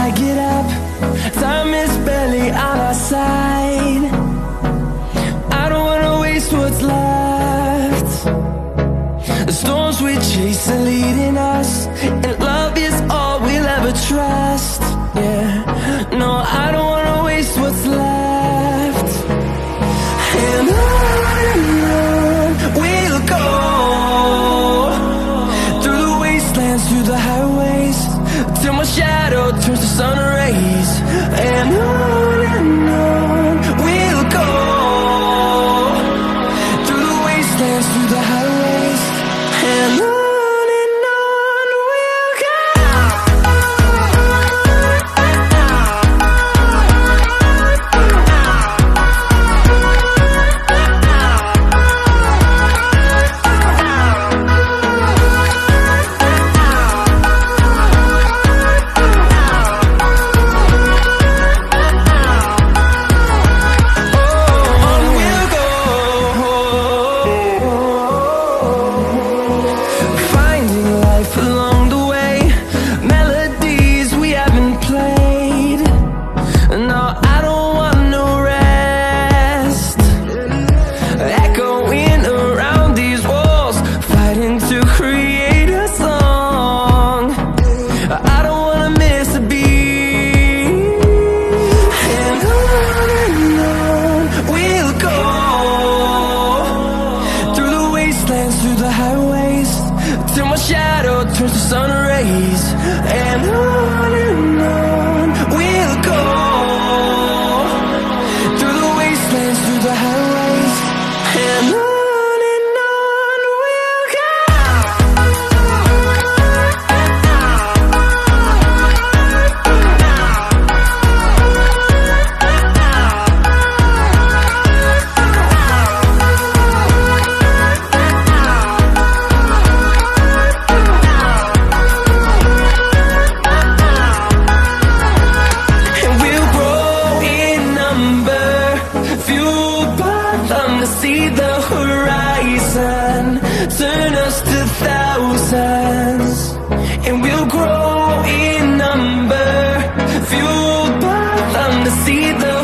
I get up, time is barely on our side. I don't wanna waste what's left. The storms we chase are leading us, and love is all we'll ever trust. Yeah, no, I don't wanna waste what's left. And on we'll go, through the wastelands, through the highways, till my shadow turns to sun rays. And on we'll go, through the wastelands, through the highways, and on we'll go. Through the highways, till my shadow turns to sun rays. And on we'll go, through the wastelands, through the highways, and on we'll go. See the horizon, turn us to thousands, and we'll grow in number, fueled by them to see the